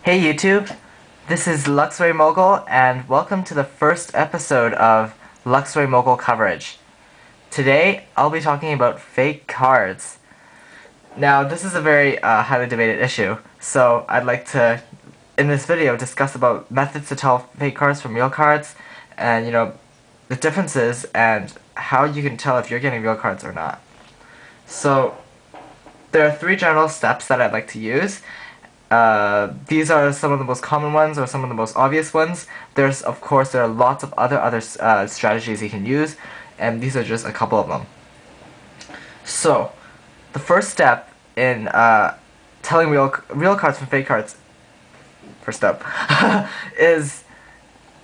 Hey YouTube, this is LuxrayMogul and welcome to the first episode of LuxrayMogul Coverage. Today I'll be talking about fake cards. Now this is a very highly debated issue, so I'd like to, in this video, discuss about methods to tell fake cards from real cards and, the differences and how you can tell if you're getting real cards or not. So there are three general steps that I'd like to use. These are some of the most common ones or some of the most obvious ones. There are lots of other strategies you can use, and these are just a couple of them. So, the first step in telling real cards from fake cards, is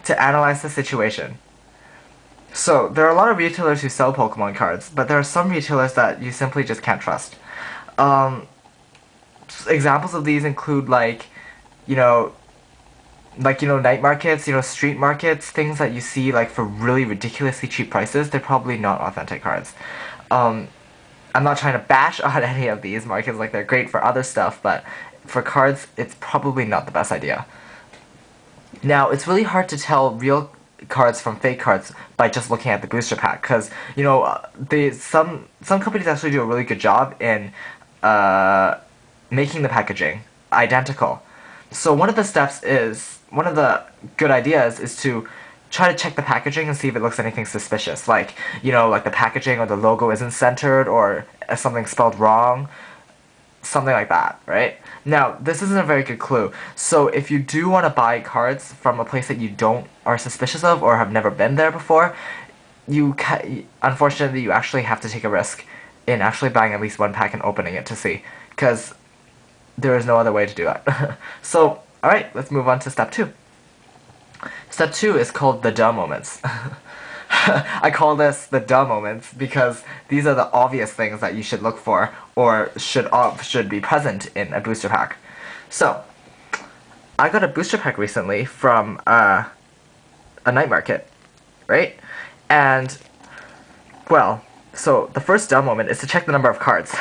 to analyze the situation. So, there are a lot of retailers who sell Pokemon cards, but there are some retailers that you simply just can't trust. Examples of these include night markets, street markets, things that you see for really ridiculously cheap prices. They're probably not authentic cards. I'm not trying to bash on any of these markets, they're great for other stuff, but for cards, it's probably not the best idea. Now, it's really hard to tell real cards from fake cards by just looking at the booster pack, because, some companies actually do a really good job in, making the packaging identical. So one of the good ideas is to try to check the packaging and see if it looks anything suspicious, like the packaging or the logo isn't centered or something spelled wrong, something like that, right? Now, this isn't a very good clue, so if you do want to buy cards from a place that you are suspicious of or have never been there before, unfortunately, you actually have to take a risk in actually buying at least one pack and opening it to see, because there is no other way to do it. So, alright, let's move on to step 2. Step 2 is called the duh moments. I call this the duh moments because these are the obvious things that you should look for or should be present in a booster pack. So, I got a booster pack recently from a night market, right? And, well, so the first duh moment is to check the number of cards.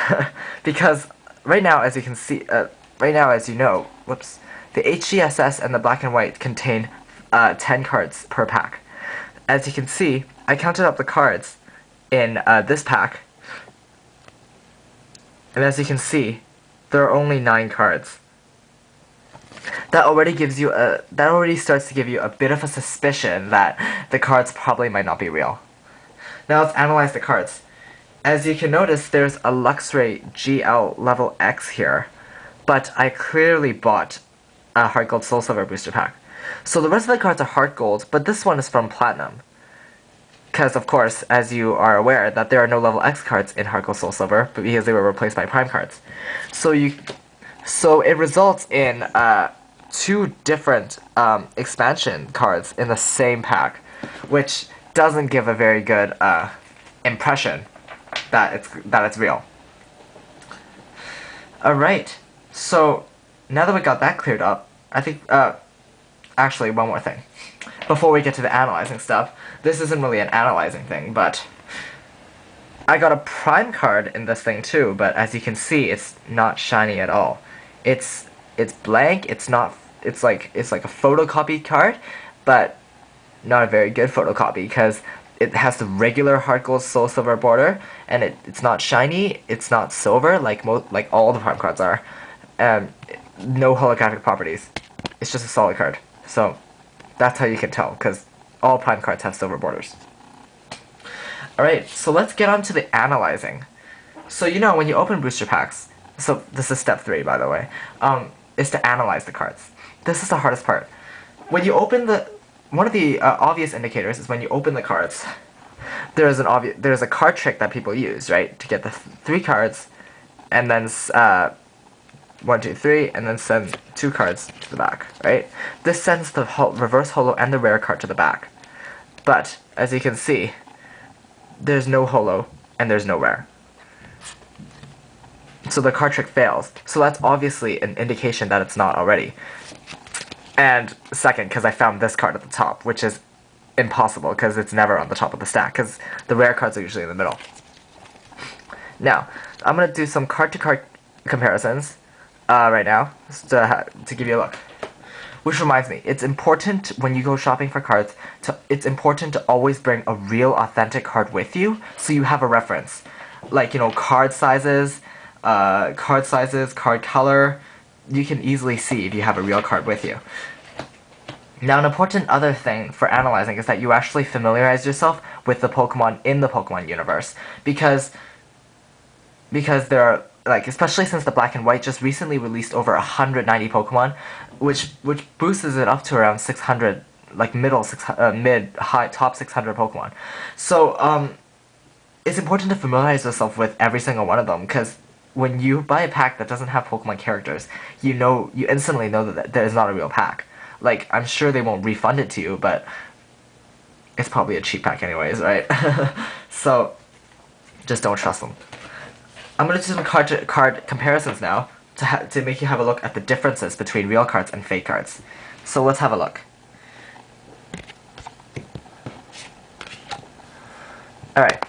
Because right now, as you can see, the HGSS and the black and white contain 10 cards per pack. As you can see, I counted up the cards in this pack, and as you can see, there are only 9 cards. That already starts to give you a bit of a suspicion that the cards probably might not be real. Now let's analyze the cards. As you can notice, there's a Luxray GL level X here, but I clearly bought a Heart Gold Soul Silver booster pack. So the rest of the cards are Heart Gold, but this one is from Platinum. Because, of course, as you are aware, that there are no level X cards in Heart Gold Soul Silver, but because they were replaced by Prime cards. So it results in 2 different expansion cards in the same pack, which doesn't give a very good impression that it's real. Alright, so now that we got that cleared up, I think, actually, one more thing. Before we get to the analyzing stuff, this isn't really an analyzing thing, but I got a Prime card in this thing too, but as you can see, it's not shiny at all. It's blank, it's like a photocopy card, but not a very good photocopy, because it has the regular Heart Gold Soul Silver border, and it's not shiny, it's not silver, like all the Prime cards are, and no holographic properties. It's just a solid card. So, that's how you can tell, because all Prime cards have silver borders. Alright, so let's get on to the analyzing. So when you open booster packs, so this is step 3 by the way, is to analyze the cards. This is the hardest part. When you open one of the obvious indicators is when you open the cards, there's a card trick that people use, right? To get the 3 cards, and then 1, 2, 3, and then send 2 cards to the back, right? This sends the reverse holo and the rare card to the back. But, as you can see, there's no holo and there's no rare. So the card trick fails. So that's obviously an indication that it's not already. And second, because I found this card at the top, which is impossible, because it's never on the top of the stack, because the rare cards are usually in the middle. Now, I'm going to do some card-to-card comparisons right now, to give you a look. Which reminds me, it's important when you go shopping for cards, it's important to always bring a real authentic card with you so you have a reference. Like, you know, card sizes, card color, you can easily see if you have a real card with you. Now, an important other thing for analyzing is that you actually familiarize yourself with the Pokemon in the Pokemon universe. Because there are, like, especially since the Black and White just recently released over 190 Pokemon, which boosts it up to around 600, like top 600 Pokemon. So, it's important to familiarize yourself with every single one of them, because when you buy a pack that doesn't have Pokemon characters, you instantly know that that is not a real pack. Like, I'm sure they won't refund it to you, but it's probably a cheap pack anyways, right? So, just don't trust them. I'm going to do some card comparisons now to make you have a look at the differences between real cards and fake cards. So let's have a look. Alright.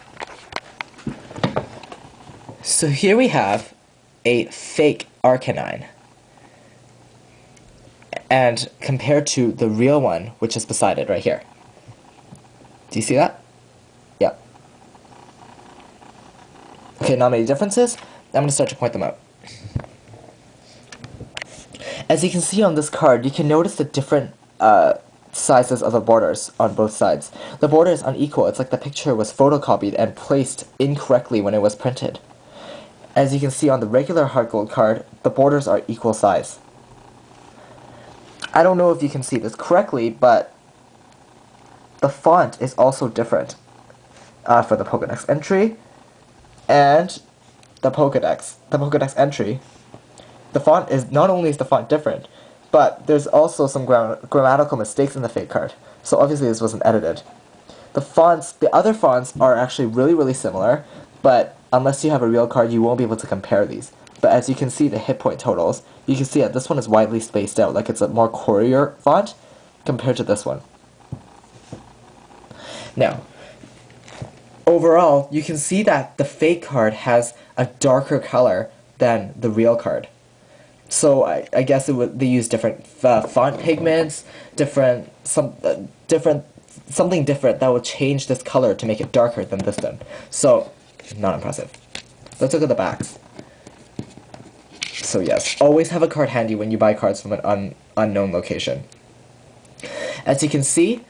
So here we have a fake Arcanine. And compared to the real one, which is beside it right here. Do you see that? Yeah. Okay, not many differences. I'm going to start to point them out. As you can see on this card, you can notice the different sizes of the borders on both sides. The border is unequal. It's like the picture was photocopied and placed incorrectly when it was printed. As you can see on the regular Heart Gold card, the borders are equal size. I don't know if you can see this correctly, but the font is also different for the Pokedex entry and the Pokedex entry. The font is, not only is the font different, but there's also some grammatical mistakes in the fake card. So obviously this wasn't edited. The other fonts are actually really similar, but unless you have a real card, you won't be able to compare these. But as you can see the hit point totals, you can see that this one is widely spaced out, like it's a more courier font compared to this one. Now, overall, you can see that the fake card has a darker color than the real card. So I guess they use different font pigments, something different that will change this color to make it darker than this one. So, not impressive. Let's look at the backs. So yes, always have a card handy when you buy cards from an unknown location. As you can see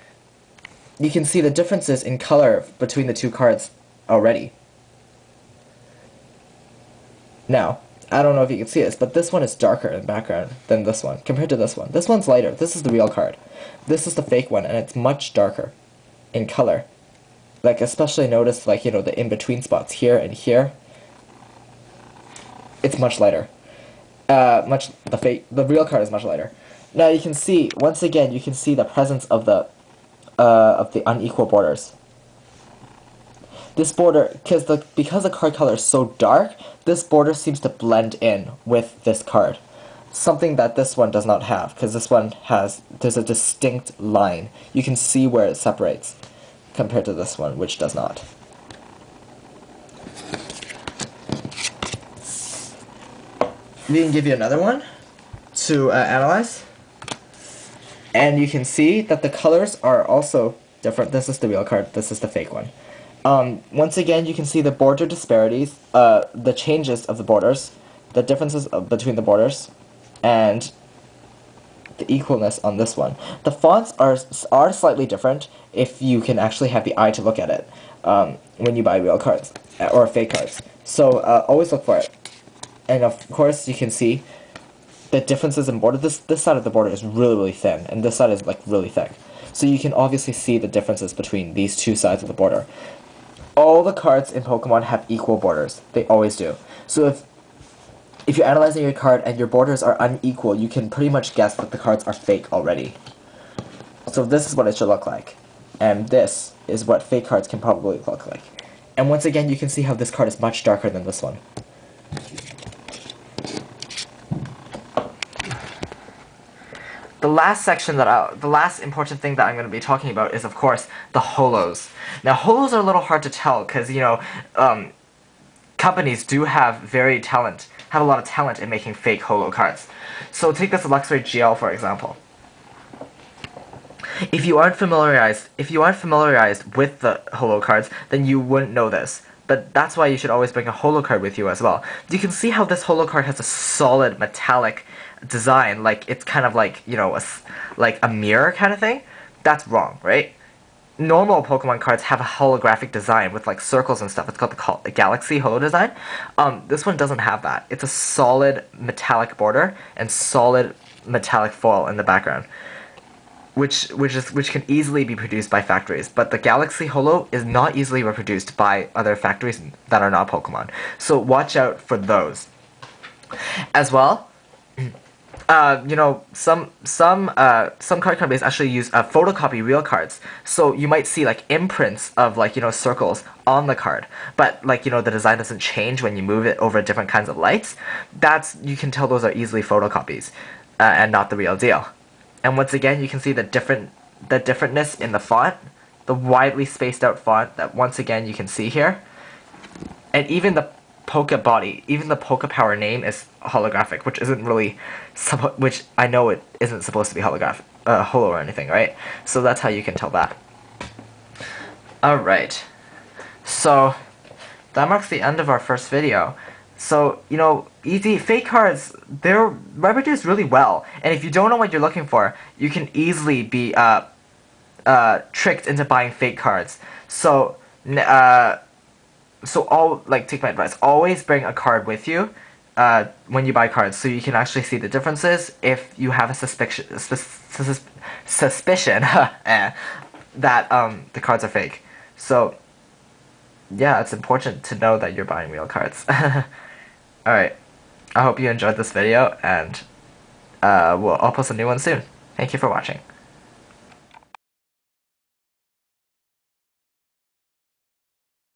the differences in color between the two cards already. Now, I don't know if you can see this, but this one is darker in background than this one, compared to this one. This one's lighter. This is the real card. This is the fake one, and it's much darker in color. Like, especially notice, like, you know, the in-between spots here and here. It's much lighter. The real card is much lighter. Now you can see, once again, you can see the presence of the unequal borders. This border, because the card color is so dark, this border seems to blend in with this card. Something that this one does not have, because this one there's a distinct line. You can see where it separates, compared to this one, which does not. We can give you another one to analyze. And you can see that the colors are also different. This is the real card, this is the fake one. Once again, you can see the border disparities, the changes of the borders, the differences between the borders, and the equalness on this one. The fonts are slightly different if you can actually have the eye to look at it when you buy real cards, or fake cards. So always look for it. And of course, you can see the differences in border. This side of the border is really thin, and this side is like really thick. So you can obviously see the differences between these two sides of the border. All the cards in Pokemon have equal borders. They always do. So if you're analyzing your card and your borders are unequal, you can pretty much guess that the cards are fake already. So this is what it should look like. And this is what fake cards can probably look like. And once again, you can see how this card is much darker than this one. The last important thing that I'm going to be talking about is, of course, the holos. Now, holos are a little hard to tell because, you know, companies do have a lot of talent in making fake holo cards. So take this Luxray GL, for example. If you aren't familiarized with the holo cards, then you wouldn't know this. But that's why you should always bring a holo card with you as well. You can see how this holo card has a solid metallic design, like it's kind of like, you know, like a mirror kind of thing. That's wrong, right? Normal Pokemon cards have a holographic design with like circles and stuff. It's called the Galaxy Holo design. This one doesn't have that. It's a solid metallic border and solid metallic foil in the background, which can easily be produced by factories. But the Galaxy Holo is not easily reproduced by other factories that are not Pokemon. So watch out for those. As well, you know, some card companies actually use photocopy real cards. So you might see like imprints of like, you know, circles on the card, but like, you know, the design doesn't change when you move it over different kinds of lights. You can tell those are easily photocopies and not the real deal. And once again, you can see the differentness in the font, the widely spaced out font that once again you can see here, and even the Poke body, even the Poke Power name is holographic, which isn't really, which I know it isn't supposed to be holographic, holo or anything, right? So that's how you can tell that. Alright, so that marks the end of our first video. So, you know, easy fake cards, they're reproduced really well, and if you don't know what you're looking for, you can easily be tricked into buying fake cards. So, take my advice. Always bring a card with you when you buy cards, so you can actually see the differences if you have a suspicion that the cards are fake. So, yeah, it's important to know that you're buying real cards. Alright, I hope you enjoyed this video, and I'll post a new one soon. Thank you for watching.